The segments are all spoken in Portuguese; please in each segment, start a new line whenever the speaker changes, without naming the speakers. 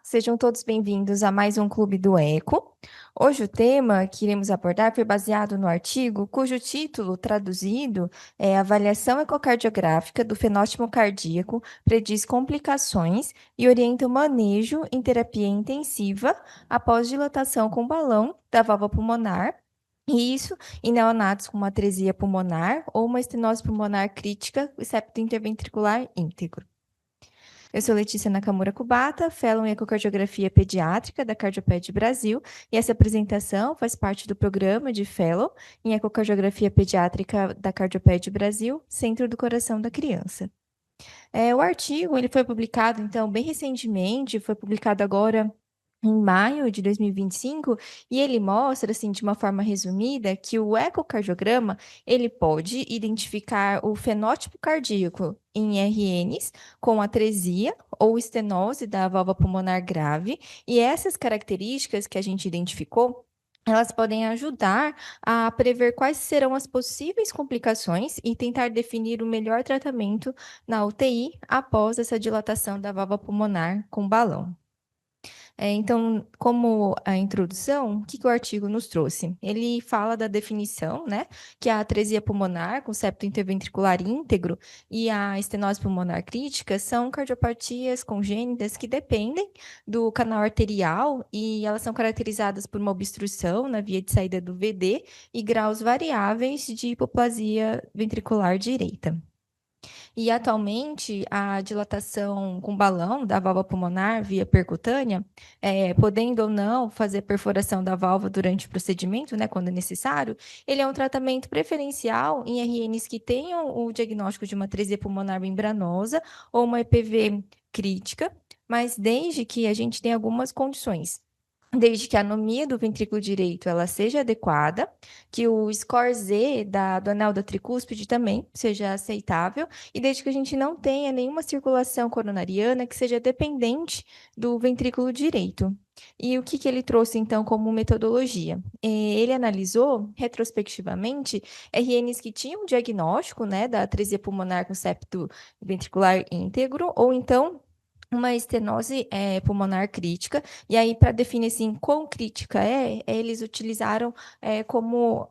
Sejam todos bem-vindos a mais um Clube do Eco. Hoje o tema que iremos abordar foi baseado no artigo cujo título, traduzido, é Avaliação ecocardiográfica do fenótipo cardíaco prediz complicações e orienta o manejo em terapia intensiva após dilatação com balão da válvula pulmonar, e isso em neonatos com uma atresia pulmonar ou uma estenose pulmonar crítica e septo interventricular íntegro. Eu sou Letícia Nakamura Kubata, fellow em ecocardiografia pediátrica da Cardioped Brasil, e essa apresentação faz parte do programa de fellow em ecocardiografia pediátrica da Cardioped Brasil, Centro do Coração da Criança. O artigo ele foi publicado, então, bem recentemente, foi publicado agora em maio de 2025, e ele mostra, assim, de uma forma resumida, que o ecocardiograma, ele pode identificar o fenótipo cardíaco em RNs com atresia ou estenose da válvula pulmonar grave, e essas características que a gente identificou, elas podem ajudar a prever quais serão as possíveis complicações e tentar definir o melhor tratamento na UTI após essa dilatação da válvula pulmonar com balão. Então, como a introdução, o que o artigo nos trouxe? Ele fala da definição, né, que a atresia pulmonar com septo interventricular íntegro e a estenose pulmonar crítica são cardiopatias congênitas que dependem do canal arterial e elas são caracterizadas por uma obstrução na via de saída do VD e graus variáveis de hipoplasia ventricular direita. E atualmente, a dilatação com balão da válvula pulmonar via percutânea, podendo ou não fazer perfuração da válvula durante o procedimento, né, quando é necessário, ele é um tratamento preferencial em RNs que tenham o diagnóstico de uma atresia pulmonar membranosa ou uma EPV crítica, mas desde que a gente tenha algumas condições. Desde que a anomia do ventrículo direito ela seja adequada, que o score Z do anel da tricúspide também seja aceitável, e desde que a gente não tenha nenhuma circulação coronariana que seja dependente do ventrículo direito. E o que ele trouxe, então, como metodologia? Ele analisou, retrospectivamente, RNs que tinham diagnóstico, né, da atresia pulmonar com septo ventricular íntegro, ou então uma estenose pulmonar crítica, e aí, para definir assim, quão crítica eles utilizaram como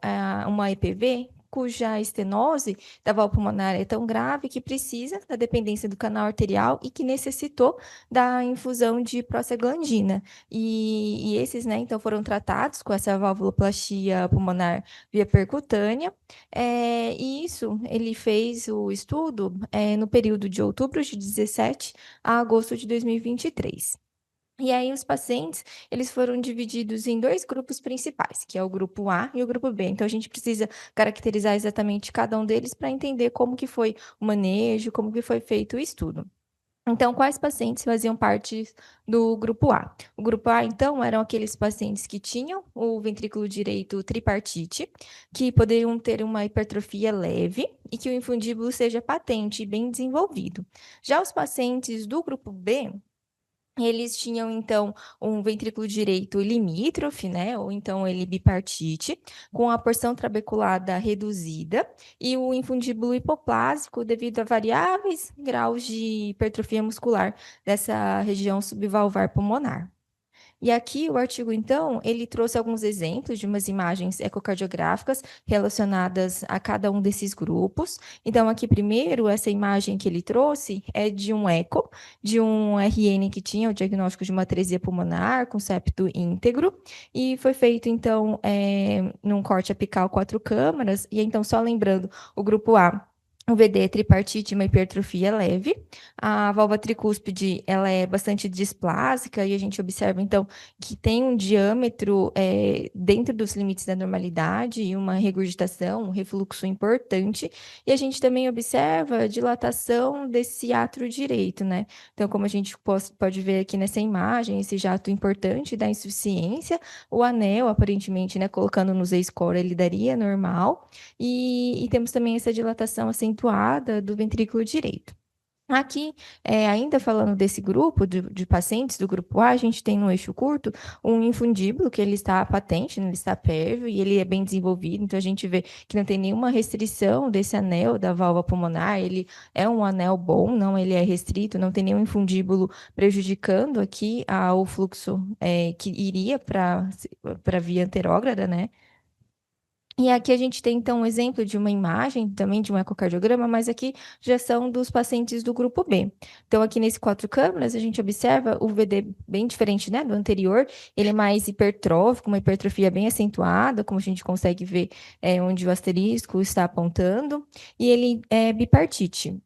uma EPV cuja estenose da válvula pulmonar é tão grave que precisa da dependência do canal arterial e que necessitou da infusão de prostaglandina. E esses, né, então, foram tratados com essa valvuloplastia pulmonar via percutânea, e isso, ele fez o estudo no período de outubro de 17 a agosto de 2023. E aí os pacientes, eles foram divididos em dois grupos principais, que é o grupo A e o grupo B. Então a gente precisa caracterizar exatamente cada um deles para entender como que foi o manejo, como que foi feito o estudo. Então, quais pacientes faziam parte do grupo A? O grupo A, então, eram aqueles pacientes que tinham o ventrículo direito tripartite, que poderiam ter uma hipertrofia leve e que o infundíbulo seja patente e bem desenvolvido. Já os pacientes do grupo B, eles tinham, então, um ventrículo direito limítrofe, né? Ou então ele bipartite, com a porção trabeculada reduzida e o infundíbulo hipoplásico devido a variáveis graus de hipertrofia muscular dessa região subvalvar pulmonar. E aqui o artigo, então, ele trouxe alguns exemplos de umas imagens ecocardiográficas relacionadas a cada um desses grupos. Então, aqui primeiro, essa imagem que ele trouxe é de um eco, de um RN que tinha o diagnóstico de uma atresia pulmonar com septo íntegro, e foi feito, então, num corte apical 4 câmaras, e então, só lembrando, o grupo A, o VD é tripartite, uma hipertrofia leve. A válvula tricúspide, ela é bastante displásica e a gente observa, então, que tem um diâmetro dentro dos limites da normalidade e uma regurgitação, um refluxo importante. E a gente também observa a dilatação desse átrio direito, né? Então, como a gente pode ver aqui nessa imagem, esse jato importante da insuficiência, o anel, aparentemente, né, colocando no Z-score, ele daria normal. E temos também essa dilatação acentuada do ventrículo direito. Aqui, ainda falando desse grupo de pacientes do grupo A, a gente tem no eixo curto um infundíbulo que ele está patente, né, ele está pérvio e ele é bem desenvolvido, então a gente vê que não tem nenhuma restrição desse anel da válvula pulmonar, ele é um anel bom, não ele é restrito, não tem nenhum infundíbulo prejudicando aqui o fluxo que iria para a via anterógrada, né? E aqui a gente tem, então, um exemplo de uma imagem, também de um ecocardiograma, mas aqui já são dos pacientes do grupo B. Então, aqui nesse quatro câmeras, a gente observa o VD bem diferente, né, do anterior. Ele é mais hipertrófico, uma hipertrofia bem acentuada, como a gente consegue ver onde o asterisco está apontando. E ele é bipartite.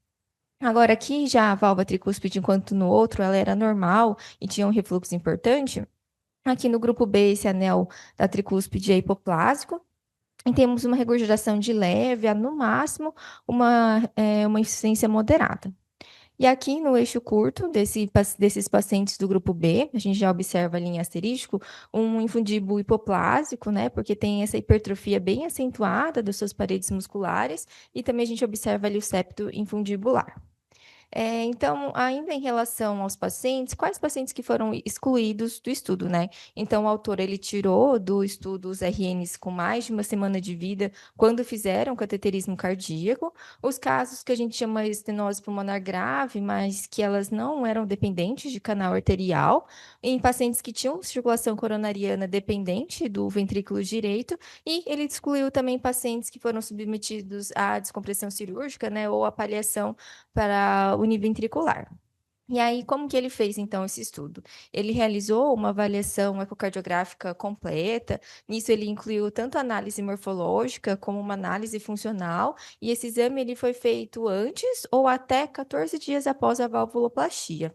Agora, aqui já a válvula tricúspide, enquanto no outro ela era normal e tinha um refluxo importante, aqui no grupo B, esse anel da tricúspide é hipoplásico. E temos uma regurgitação de leve a, no máximo, uma insuficiência moderada. E aqui no eixo curto desses pacientes do grupo B, a gente já observa ali em asterístico um infundíbulo hipoplásico, né? Porque tem essa hipertrofia bem acentuada das suas paredes musculares, e também a gente observa ali o septo infundibular. Então, ainda em relação aos pacientes, quais pacientes que foram excluídos do estudo, né? Então, o autor, ele tirou do estudo os RNs com mais de uma semana de vida quando fizeram cateterismo cardíaco, os casos que a gente chama de estenose pulmonar grave, mas que elas não eram dependentes de canal arterial, em pacientes que tinham circulação coronariana dependente do ventrículo direito, e ele excluiu também pacientes que foram submetidos à descompressão cirúrgica, né, ou à paliação para univentricular. E aí, como que ele fez, então, esse estudo? Ele realizou uma avaliação ecocardiográfica completa, nisso ele incluiu tanto análise morfológica como uma análise funcional, e esse exame ele foi feito antes ou até 14 dias após a valvuloplastia.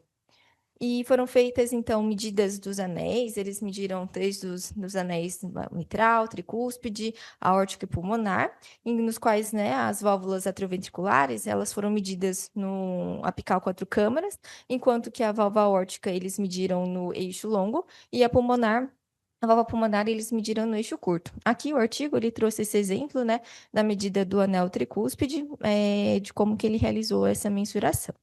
E foram feitas, então, medidas dos anéis, eles mediram desde os anéis mitral, tricúspide, aórtico e pulmonar, nos quais, né, as válvulas atrioventriculares, elas foram medidas no apical quatro câmaras, enquanto que a válvula aórtica eles mediram no eixo longo, e a válvula pulmonar eles mediram no eixo curto. Aqui o artigo, ele trouxe esse exemplo, né, da medida do anel tricúspide, de como que ele realizou essa mensuração.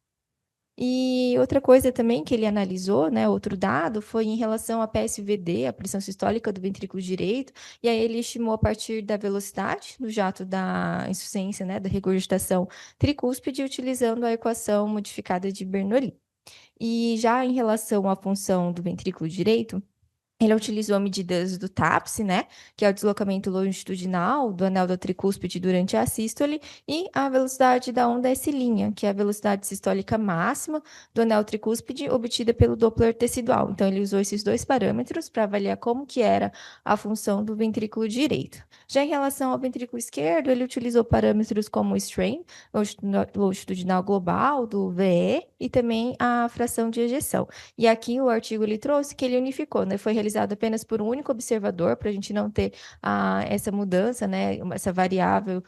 E outra coisa também que ele analisou, né, outro dado, foi em relação à PSVD, a pressão sistólica do ventrículo direito, e aí ele estimou a partir da velocidade do jato da insuficiência, né, da regurgitação tricúspide, utilizando a equação modificada de Bernoulli. E já em relação à função do ventrículo direito, ele utilizou medidas do TAPS, né, que é o deslocamento longitudinal do anel da tricúspide durante a sístole, e a velocidade da onda S', que é a velocidade sistólica máxima do anel tricúspide obtida pelo Doppler tecidual. Então, ele usou esses dois parâmetros para avaliar como que era a função do ventrículo direito. Já em relação ao ventrículo esquerdo, ele utilizou parâmetros como o strain, longitudinal global, do VE, e também a fração de ejeção. E aqui o artigo ele trouxe que ele unificou, né? Foi realizado apenas por um único observador, para a gente não ter essa mudança, né? Essa variável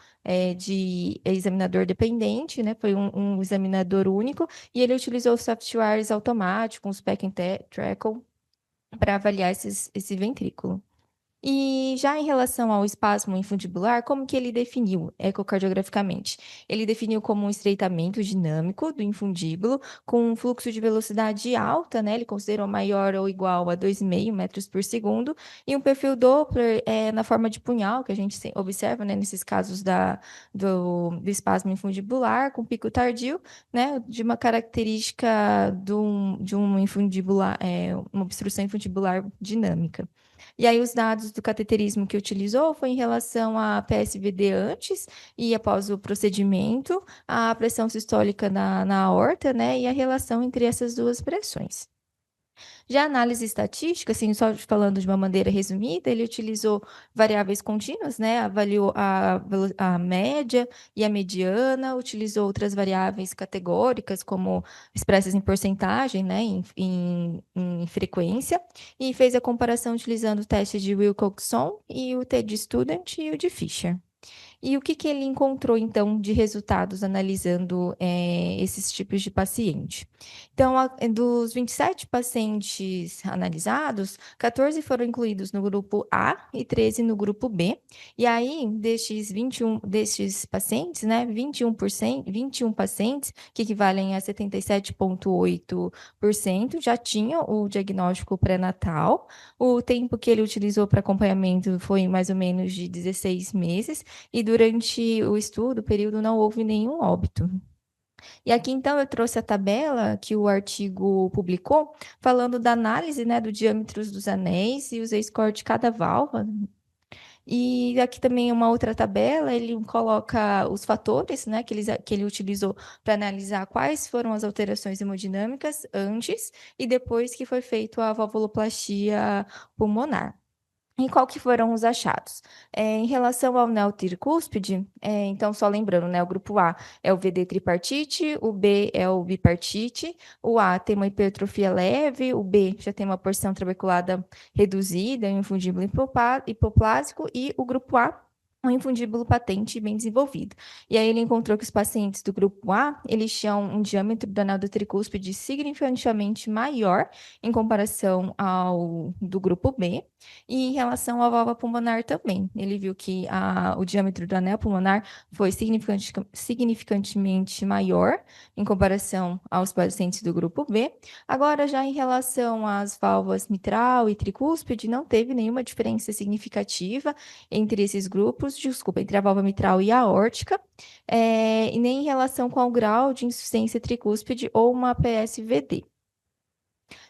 de examinador dependente, né? Foi um examinador único, e ele utilizou softwares automáticos, Back and Trackle, para avaliar esse ventrículo. E já em relação ao espasmo infundibular, como que ele definiu ecocardiograficamente? Ele definiu como um estreitamento dinâmico do infundíbulo com um fluxo de velocidade alta, né? Ele considerou maior ou igual a 2,5 metros por segundo, e um perfil Doppler na forma de punhal, que a gente observa, né, nesses casos do espasmo infundibular, com pico tardio, né? De uma característica de um infundibular, uma obstrução infundibular dinâmica. E aí, os dados do cateterismo que utilizou foi em relação à PSVD antes e após o procedimento, a pressão sistólica na aorta, né, e a relação entre essas duas pressões. Já a análise estatística, assim, só falando de uma maneira resumida, ele utilizou variáveis contínuas, né? Avaliou a média e a mediana, utilizou outras variáveis categóricas, como expressas em porcentagem, né? Em frequência, e fez a comparação utilizando o teste de Wilcoxon e o T de Student e o de Fisher. E o que que ele encontrou, então, de resultados analisando esses tipos de paciente? Então, dos 27 pacientes analisados, 14 foram incluídos no grupo A e 13 no grupo B. E aí, destes pacientes, né, 21 pacientes, que equivalem a 77,8%, já tinham o diagnóstico pré-natal. O tempo que ele utilizou para acompanhamento foi mais ou menos de 16 meses, e durante o estudo, o período, não houve nenhum óbito. E aqui, então, eu trouxe a tabela que o artigo publicou, falando da análise, né, do diâmetros dos anéis e os Z-score de cada válvula. E aqui também uma outra tabela, ele coloca os fatores, né, que ele utilizou para analisar quais foram as alterações hemodinâmicas antes e depois que foi feito a valvuloplastia pulmonar. E qual que foram os achados? Em relação ao neo tricúspide, então só lembrando, né, o grupo A é o VD tripartite, o B é o bipartite, o A tem uma hipertrofia leve, o B já tem uma porção trabeculada reduzida, um infundíbulo hipoplásico, e o grupo A um infundíbulo patente bem desenvolvido. E aí ele encontrou que os pacientes do grupo A, eles tinham um diâmetro do anel do tricúspide significativamente maior em comparação ao do grupo B. E em relação à válvula pulmonar também, ele viu que o diâmetro do anel pulmonar foi significantemente maior em comparação aos pacientes do grupo B. Agora, já em relação às válvulas mitral e tricúspide, não teve nenhuma diferença significativa entre esses grupos, desculpa, entre a válvula mitral e a aórtica, e nem em relação com o grau de insuficiência tricúspide ou uma PSVD.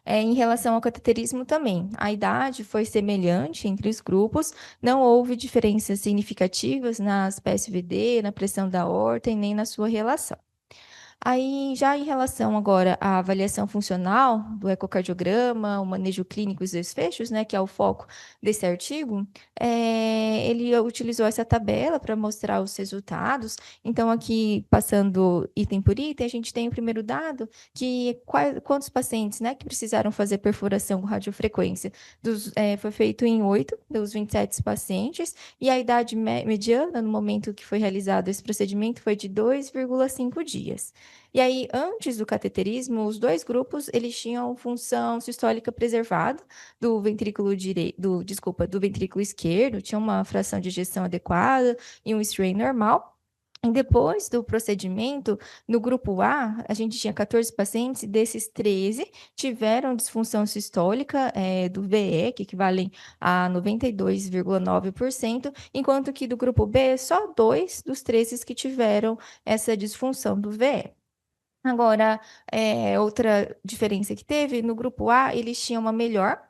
Em relação ao cateterismo também, a idade foi semelhante entre os grupos, não houve diferenças significativas nas PSVD, na pressão da aorta e nem na sua relação. Aí, já em relação agora à avaliação funcional do ecocardiograma, o manejo clínico e os desfechos, né, que é o foco desse artigo, ele utilizou essa tabela para mostrar os resultados. Então, aqui, passando item por item, a gente tem o primeiro dado, que quantos pacientes, né, que precisaram fazer perfuração com radiofrequência. Foi feito em 8 dos 27 pacientes, e a idade mediana, no momento que foi realizado esse procedimento, foi de 2,5 dias. E aí, antes do cateterismo, os dois grupos, eles tinham função sistólica preservada do ventrículo do ventrículo esquerdo, tinha uma fração de ejeção adequada e um strain normal. E depois do procedimento, no grupo A, a gente tinha 14 pacientes, e desses 13 tiveram disfunção sistólica do VE, que equivalem a 92,9%, enquanto que do grupo B, só 2 dos 13 que tiveram essa disfunção do VE. Agora, outra diferença que teve, no grupo A, eles tinham uma melhor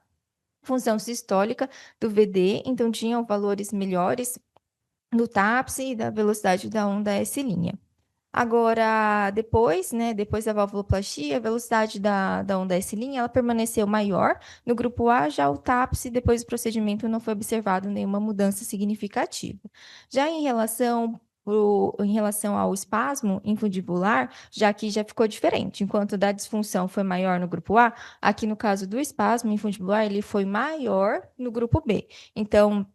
função sistólica do VD, então tinham valores melhores no TAPS e da velocidade da onda S'. Agora, depois, né, depois da valvuloplastia, a velocidade da onda S', ela permaneceu maior. No grupo A, já o TAPS, depois do procedimento, não foi observado nenhuma mudança significativa. Já em relação ao espasmo infundibular, já que já ficou diferente. Enquanto da disfunção foi maior no grupo A, aqui no caso do espasmo infundibular, ele foi maior no grupo B. Então,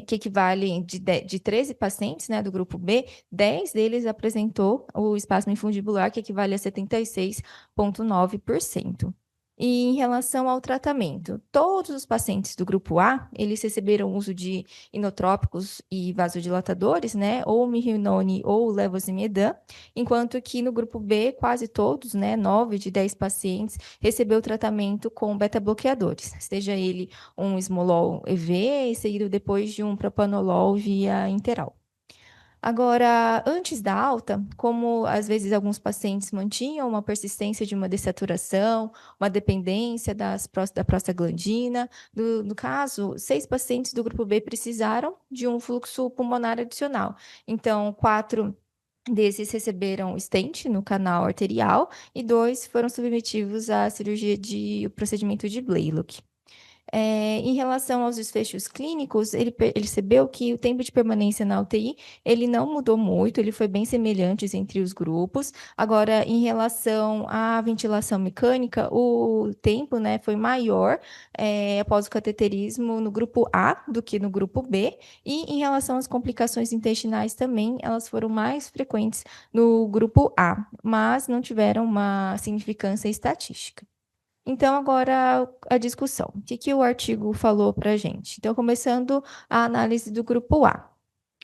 que equivale de 13 pacientes, né, do grupo B, 10 deles apresentou o espasmo infundibular, que equivale a 76,9%. E em relação ao tratamento, todos os pacientes do grupo A, eles receberam uso de inotrópicos e vasodilatadores, né, ou mirrinone ou levosimedan, enquanto que no grupo B, quase todos, né, 9 de 10 pacientes, recebeu tratamento com beta-bloqueadores, seja ele um esmolol EV, seguido depois de um propanolol via interal. Agora, antes da alta, como às vezes alguns pacientes mantinham uma persistência de uma dessaturação, uma dependência da prostaglandina, no caso, 6 pacientes do grupo B precisaram de um fluxo pulmonar adicional. Então, 4 desses receberam stent no canal arterial e 2 foram submetidos à cirurgia de procedimento de Blaylock. Em relação aos desfechos clínicos, ele percebeu que o tempo de permanência na UTI, ele não mudou muito, ele foi bem semelhante entre os grupos. Agora, em relação à ventilação mecânica, o tempo, né, foi maior, após o cateterismo no grupo A do que no grupo B. E em relação às complicações intestinais também, elas foram mais frequentes no grupo A, mas não tiveram uma significância estatística. Então, agora a discussão. O que que o artigo falou para a gente? Então, começando a análise do grupo A.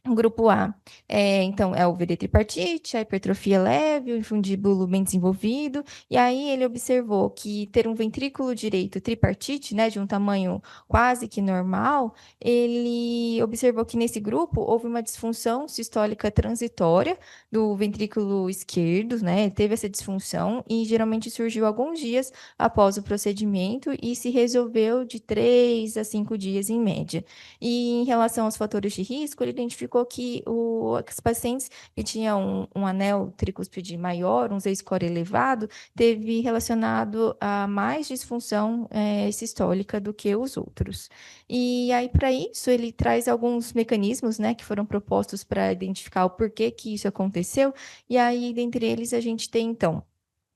O grupo A, então, é o VD tripartite, a hipertrofia leve, o infundíbulo bem desenvolvido, e aí ele observou que ter um ventrículo direito tripartite, né, de um tamanho quase que normal, ele observou que nesse grupo houve uma disfunção sistólica transitória do ventrículo esquerdo, né, teve essa disfunção, e geralmente surgiu alguns dias após o procedimento e se resolveu de 3 a 5 dias em média. E em relação aos fatores de risco, ele identificou que os pacientes que tinham um anel tricúspide maior, um Z-score elevado, teve relacionado a mais disfunção sistólica do que os outros. E aí, para isso, ele traz alguns mecanismos, né, que foram propostos para identificar o porquê que isso aconteceu. E aí, dentre eles, a gente tem, então,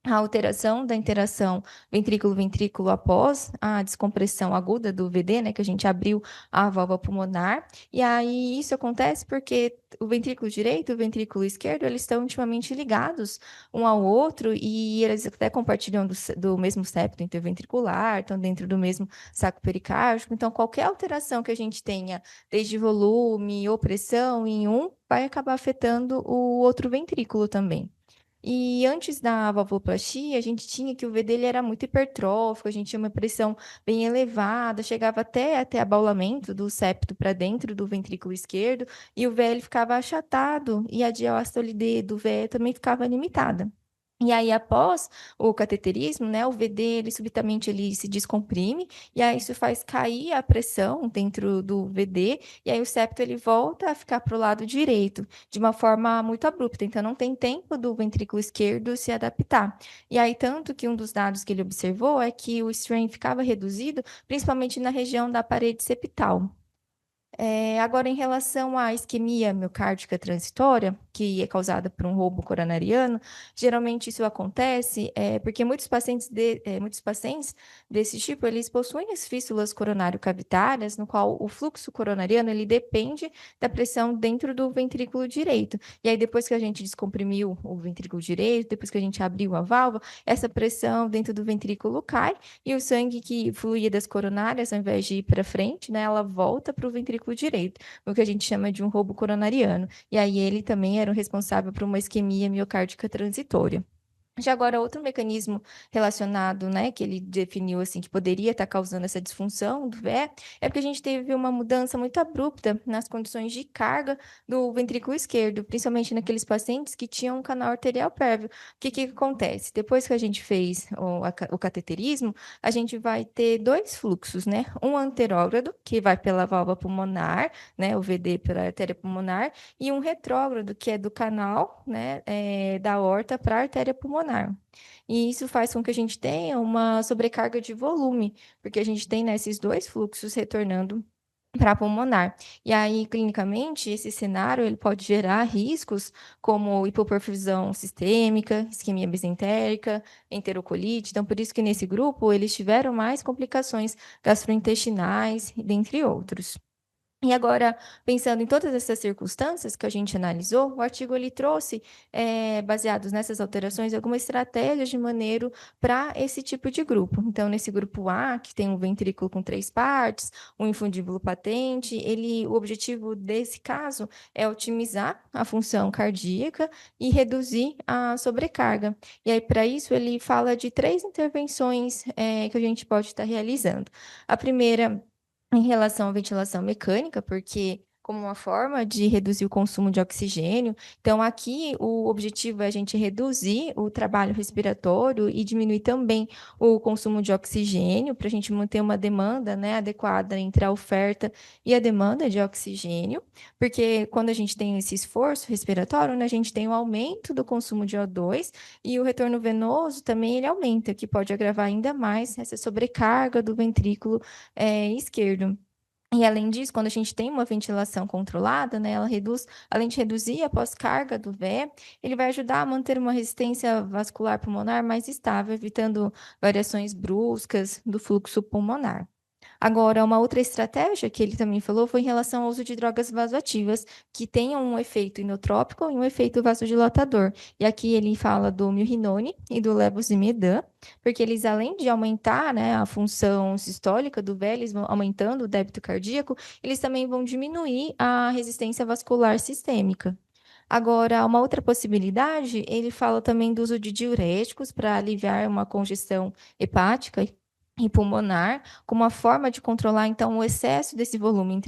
a alteração da interação ventrículo-ventrículo após a descompressão aguda do VD, né, que a gente abriu a válvula pulmonar. E aí isso acontece porque o ventrículo direito e o ventrículo esquerdo, eles estão intimamente ligados um ao outro e eles até compartilham do mesmo septo interventricular, estão dentro do mesmo saco pericárdico. Então, qualquer alteração que a gente tenha, desde volume ou pressão em um, vai acabar afetando o outro ventrículo também. E antes da valvuloplastia, a gente tinha que o V dele era muito hipertrófico, a gente tinha uma pressão bem elevada, chegava até abaulamento do septo para dentro do ventrículo esquerdo, e o VL ficava achatado, e a diástole do VE também ficava limitada. E aí, após o cateterismo, né, o VD, ele subitamente ele se descomprime, e aí isso faz cair a pressão dentro do VD, e aí o septo ele volta a ficar para o lado direito, de uma forma muito abrupta, então não tem tempo do ventrículo esquerdo se adaptar. E aí, tanto que um dos dados que ele observou é que o strain ficava reduzido, principalmente na região da parede septal. Agora, em relação à isquemia miocárdica transitória, que é causada por um roubo coronariano, geralmente isso acontece porque muitos pacientes desse tipo, eles possuem as fístulas coronário-cavitárias, no qual o fluxo coronariano, ele depende da pressão dentro do ventrículo direito. E aí, depois que a gente descomprimiu o ventrículo direito, depois que a gente abriu a válvula, essa pressão dentro do ventrículo cai, e o sangue que fluía das coronárias, ao invés de ir para frente, né, ela volta para o ventrículo direito, o que a gente chama de um roubo coronariano. E aí ele também era o responsável por uma isquemia miocárdica transitória. Já agora, outro mecanismo relacionado, né, que ele definiu assim que poderia estar causando essa disfunção do VE, é porque a gente teve uma mudança muito abrupta nas condições de carga do ventrículo esquerdo, principalmente naqueles pacientes que tinham um canal arterial prévio. O que que acontece? Depois que a gente fez o cateterismo, a gente vai ter dois fluxos, né? Um anterógrado, que vai pela válvula pulmonar, né, o VD pela artéria pulmonar, e um retrógrado, que é do canal, né, da aorta para a artéria pulmonar. E isso faz com que a gente tenha uma sobrecarga de volume, porque a gente tem, né, esses dois fluxos retornando para a pulmonar. E aí, clinicamente, esse cenário ele pode gerar riscos como hipoperfusão sistêmica, isquemia mesentérica, enterocolite. Então, por isso que nesse grupo eles tiveram mais complicações gastrointestinais, dentre outros. E agora, pensando em todas essas circunstâncias que a gente analisou, o artigo ele trouxe, baseados nessas alterações, algumas estratégias de manejo para esse tipo de grupo. Então, nesse grupo A, que tem um ventrículo com 3 partes, um infundíbulo patente, o objetivo desse caso é otimizar a função cardíaca e reduzir a sobrecarga. E aí, para isso, ele fala de 3 intervenções, que a gente pode estar realizando. A primeira em relação à ventilação mecânica, porque como uma forma de reduzir o consumo de oxigênio. Então, aqui o objetivo é a gente reduzir o trabalho respiratório e diminuir também o consumo de oxigênio, para a gente manter uma demanda, né, adequada entre a oferta e a demanda de oxigênio, porque quando a gente tem esse esforço respiratório, né, a gente tem o aumento do consumo de O2 e o retorno venoso também ele aumenta, que pode agravar ainda mais essa sobrecarga do ventrículo esquerdo. E além disso, quando a gente tem uma ventilação controlada, né, ela reduz, além de reduzir a pós-carga do VE, ele vai ajudar a manter uma resistência vascular pulmonar mais estável, evitando variações bruscas do fluxo pulmonar. Agora, uma outra estratégia que ele também falou foi em relação ao uso de drogas vasoativas, que tenham um efeito inotrópico e um efeito vasodilatador. E aqui ele fala do milrinone e do levosimendan, porque eles, além de aumentar, né, a função sistólica do VE, eles vão aumentando o débito cardíaco, eles também vão diminuir a resistência vascular sistêmica. Agora, uma outra possibilidade, ele fala também do uso de diuréticos para aliviar uma congestão hepática e pulmonar, como uma forma de controlar, então, o excesso desse volume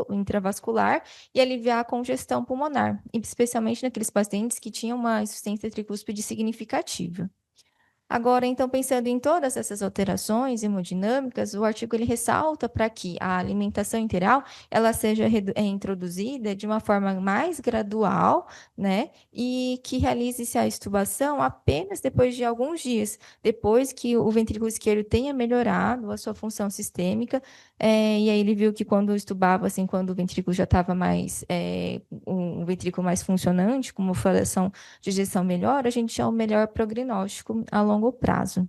intravascular e aliviar a congestão pulmonar, especialmente naqueles pacientes que tinham uma insuficiência tricúspide significativa. Agora, então, pensando em todas essas alterações hemodinâmicas, o artigo ele ressalta para que a alimentação integral ela seja introduzida de uma forma mais gradual, né, e que realize-se a extubação apenas depois de alguns dias, depois que o ventrículo esquerdo tenha melhorado a sua função sistêmica, e aí ele viu que quando estubava, assim, quando o ventrículo já estava mais, um ventrículo mais funcionante, como fração de ejeção melhor, a gente tinha um melhor prognóstico a longo prazo.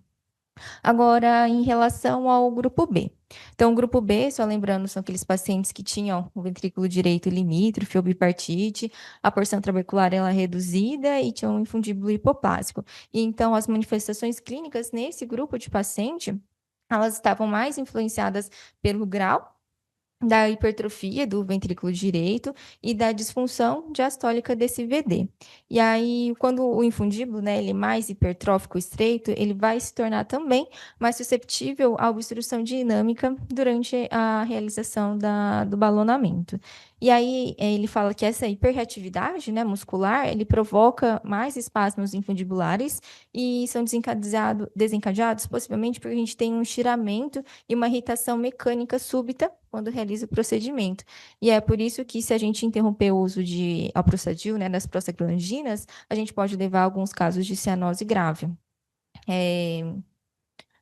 Agora, em relação ao grupo B. Então, o grupo B, só lembrando, são aqueles pacientes que tinham o ventrículo direito limítrofe ou bipartite, a porção trabecular ela é reduzida e tinham um infundíbulo hipoplásico. E então, as manifestações clínicas nesse grupo de paciente, elas estavam mais influenciadas pelo grau da hipertrofia do ventrículo direito e da disfunção diastólica desse VD. E aí, quando o infundíbulo, né, ele é mais hipertrófico estreito, ele vai se tornar também mais susceptível à obstrução dinâmica durante a realização do balonamento. E aí, ele fala que essa hiperreatividade, né, muscular, ele provoca mais espasmos infundibulares e são desencadeados possivelmente porque a gente tem um estiramento e uma irritação mecânica súbita quando realiza o procedimento. E é por isso que, se a gente interromper o uso de alprostadil, né, das prostaglandinas, a gente pode levar a alguns casos de cianose grave.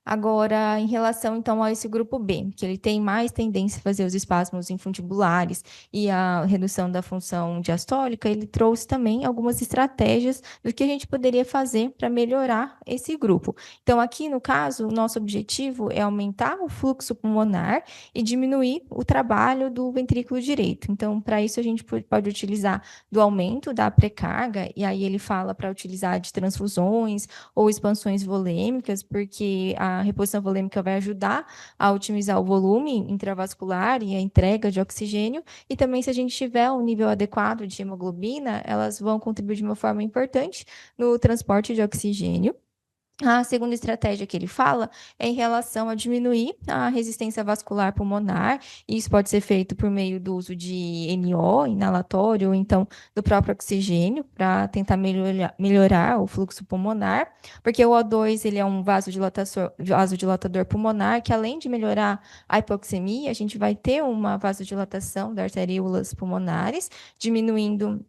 Agora, em relação então a esse grupo B, que ele tem mais tendência a fazer os espasmos infundibulares e a redução da função diastólica, ele trouxe também algumas estratégias do que a gente poderia fazer para melhorar esse grupo. Então, aqui no caso, o nosso objetivo é aumentar o fluxo pulmonar e diminuir o trabalho do ventrículo direito. Então, para isso, a gente pode utilizar do aumento da pré-carga, e aí ele fala para utilizar de transfusões ou expansões volêmicas, porque a reposição volêmica vai ajudar a otimizar o volume intravascular e a entrega de oxigênio, e também se a gente tiver um nível adequado de hemoglobina, elas vão contribuir de uma forma importante no transporte de oxigênio. A segunda estratégia que ele fala é em relação a diminuir a resistência vascular pulmonar. Isso pode ser feito por meio do uso de NO, inalatório, ou então do próprio oxigênio, para tentar melhorar o fluxo pulmonar, porque o O2 ele é um vasodilatador pulmonar que, além de melhorar a hipoxemia, a gente vai ter uma vasodilatação das arteríolas pulmonares, diminuindo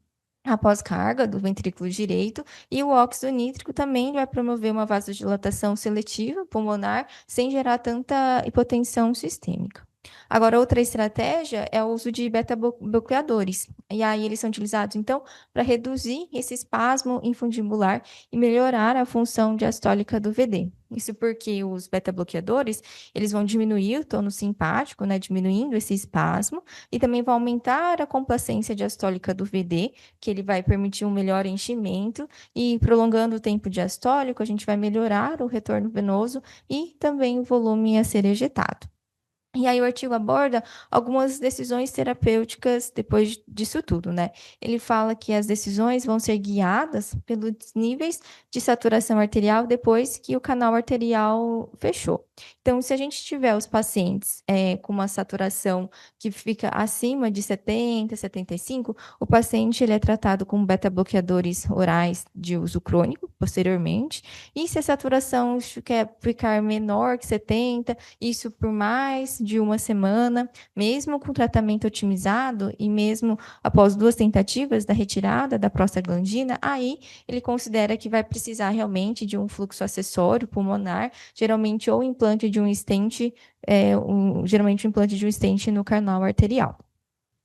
a pós-carga do ventrículo direito, e o óxido nítrico também vai promover uma vasodilatação seletiva pulmonar sem gerar tanta hipotensão sistêmica. Agora, outra estratégia é o uso de beta-bloqueadores. E aí eles são utilizados, então, para reduzir esse espasmo infundibular e melhorar a função diastólica do VD. Isso porque os beta-bloqueadores, eles vão diminuir o tônus simpático, né, diminuindo esse espasmo, e também vão aumentar a complacência diastólica do VD, que ele vai permitir um melhor enchimento, e prolongando o tempo diastólico, a gente vai melhorar o retorno venoso e também o volume a ser ejetado. E aí o artigo aborda algumas decisões terapêuticas depois disso tudo, né? Ele fala que as decisões vão ser guiadas pelos níveis de saturação arterial depois que o canal arterial fechou. Então, se a gente tiver os pacientes com uma saturação que fica acima de 70, 75, o paciente ele é tratado com beta-bloqueadores orais de uso crônico posteriormente. E se a saturação quer ficar menor que 70, isso por mais de uma semana, mesmo com tratamento otimizado e mesmo após 2 tentativas da retirada da prostaglandina, aí ele considera que vai precisar realmente de um fluxo acessório pulmonar, geralmente ou implante de um stent, geralmente um implante de um stent no canal arterial.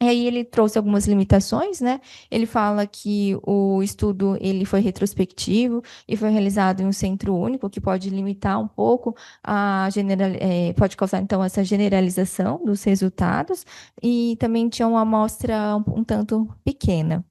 E aí ele trouxe algumas limitações, né? Ele fala que o estudo ele foi retrospectivo e foi realizado em um centro único, que pode limitar um pouco pode causar então essa generalização dos resultados, e também tinha uma amostra um tanto pequena.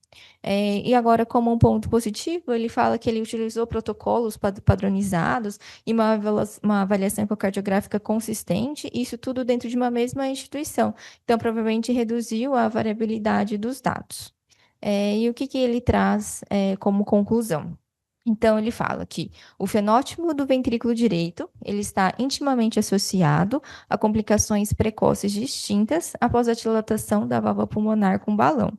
E agora, como um ponto positivo, ele fala que ele utilizou protocolos padronizados e uma avaliação ecocardiográfica consistente, isso tudo dentro de uma mesma instituição. Então, provavelmente reduziu a variabilidade dos dados. E o que que ele traz como conclusão? Então, ele fala que o fenótipo do ventrículo direito, ele está intimamente associado a complicações precoces distintas após a dilatação da válvula pulmonar com balão.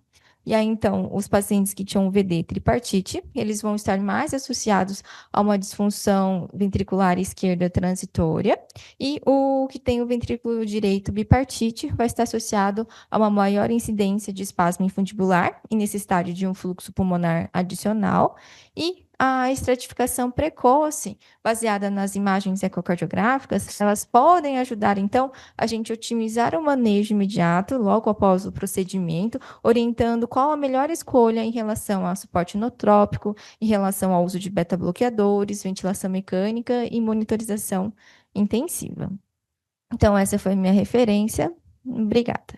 E aí, então, os pacientes que tinham VD tripartite, eles vão estar mais associados a uma disfunção ventricular esquerda transitória, e o que tem o ventrículo direito bipartite vai estar associado a uma maior incidência de espasmo infundibular e necessidade de um fluxo pulmonar adicional, e a estratificação precoce, baseada nas imagens ecocardiográficas, elas podem ajudar, então, a gente otimizar o manejo imediato, logo após o procedimento, orientando qual a melhor escolha em relação a suporte inotrópico, em relação ao uso de beta-bloqueadores, ventilação mecânica e monitorização intensiva. Então, essa foi minha referência. Obrigada.